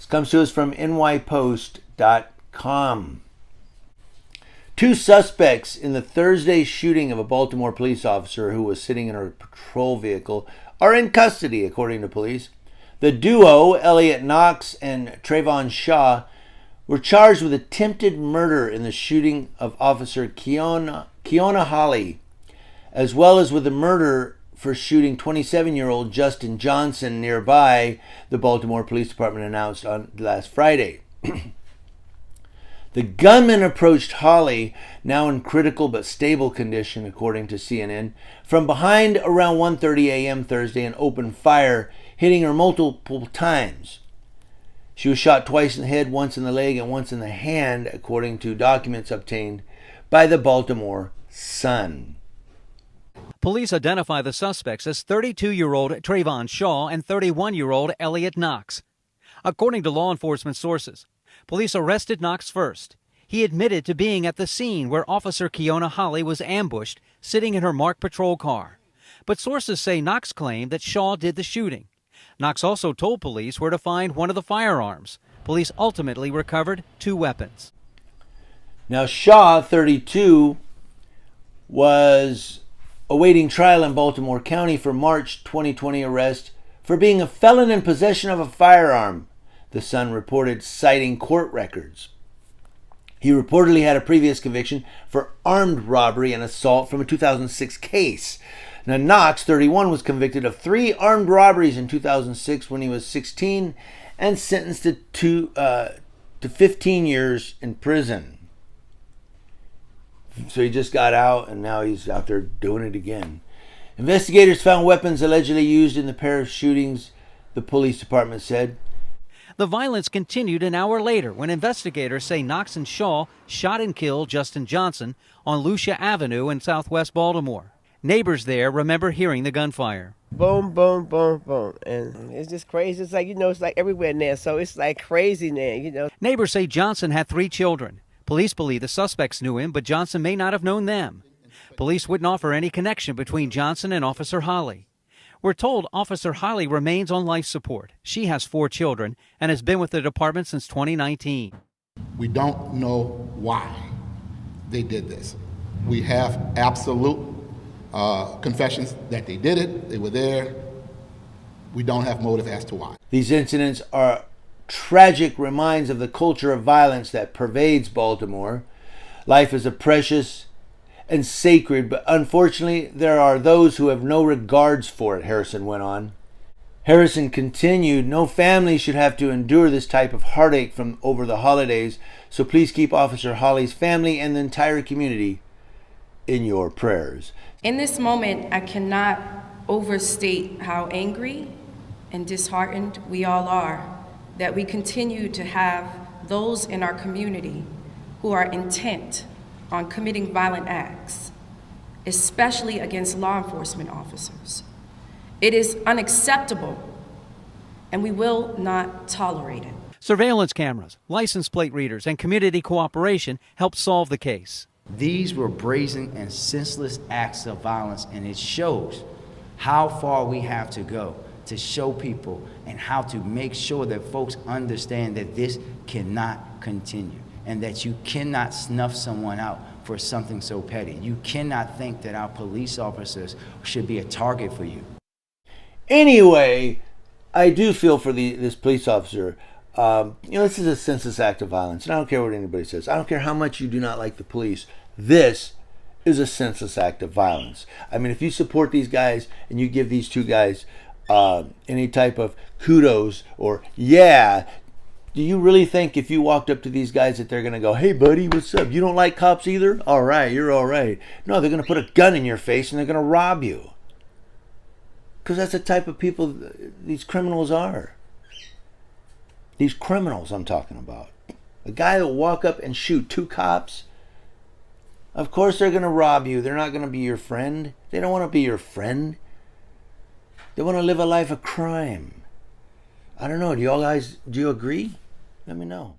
This comes to us from nypost.com. 2 suspects in the Thursday shooting of a Baltimore police officer who was sitting in a patrol vehicle are in custody, according to police. The duo, Elliot Knox and Trayvon Shaw, were charged with attempted murder in the shooting of Officer Kiona Holly, as well as with the murder for shooting 27-year-old Justin Johnson nearby, the Baltimore Police Department announced on last Friday. The gunman approached Holly, now in critical but stable condition, according to CNN, from behind around 1:30 a.m. Thursday and opened fire, hitting her multiple times. She was shot twice in the head, once in the leg, and once in the hand, according to documents obtained by the Baltimore Sun. Police identify the suspects as 32-year-old Trayvon Shaw and 31-year-old Elliot Knox. According to law enforcement sources, police arrested Knox first. He admitted to being at the scene where Officer Kiona Holly was ambushed, sitting in her marked patrol car. But sources say Knox claimed that Shaw did the shooting. Knox also told police where to find one of the firearms. Police ultimately recovered 2 weapons. Now, Shaw, 32, was awaiting trial in Baltimore County for March 2020 arrest for being a felon in possession of a firearm, the Sun reported, citing court records. He reportedly had a previous conviction for armed robbery and assault from a 2006 case. Now, Knox, 31, was convicted of 3 armed robberies in 2006 when he was 16 and sentenced to 15 years in prison. So he just got out and now he's out there doing it again. Investigators found weapons allegedly used in the pair of shootings, the police department said. The violence continued an hour later when investigators say Knox and Shaw shot and killed Justin Johnson on Lucia Avenue in southwest Baltimore. Neighbors there remember hearing the gunfire. Boom, boom, boom, boom. And it's just crazy. It's like, it's like everywhere now. So it's like crazy now, Neighbors say Johnson had 3 children. Police believe the suspects knew him, but Johnson may not have known them. Police wouldn't offer any connection between Johnson and Officer Holly. We're told Officer Holly remains on life support. She has 4 children and has been with the department since 2019. We don't know why they did this. We have absolute confessions that they did it, they were there. We don't have motive as to why. These incidents are tragic reminders of the culture of violence that pervades Baltimore. Life is a precious and sacred, but unfortunately there are those who have no regards for it, Harrison went on. Harrison continued, no family should have to endure this type of heartache from over the holidays, so please keep Officer Holly's family and the entire community in your prayers. In this moment, I cannot overstate how angry and disheartened we all are that we continue to have those in our community who are intent on committing violent acts, especially against law enforcement officers. It is unacceptable, and we will not tolerate it. Surveillance cameras, license plate readers, and community cooperation helped solve the case. These were brazen and senseless acts of violence, and it shows how far we have to go to show people and how to make sure that folks understand that this cannot continue and that you cannot snuff someone out for something so petty. You cannot think that our police officers should be a target for you. Anyway, I do feel for this police officer. This is a senseless act of violence, and I don't care what anybody says. I don't care how much you do not like the police. This is a senseless act of violence. I mean, if you support these guys and you give these 2 guys any type of kudos or do you really think if you walked up to these guys that they're going to go, hey buddy, what's up? You don't like cops either? All right, you're all right. No, they're going to put a gun in your face and they're going to rob you. Because that's the type of people these criminals are. These criminals I'm talking about. A guy that will walk up and shoot 2 cops. Of course they're going to rob you. They're not going to be your friend. They don't want to be your friend. They want to live a life of crime. I don't know. Do you agree? Let me know.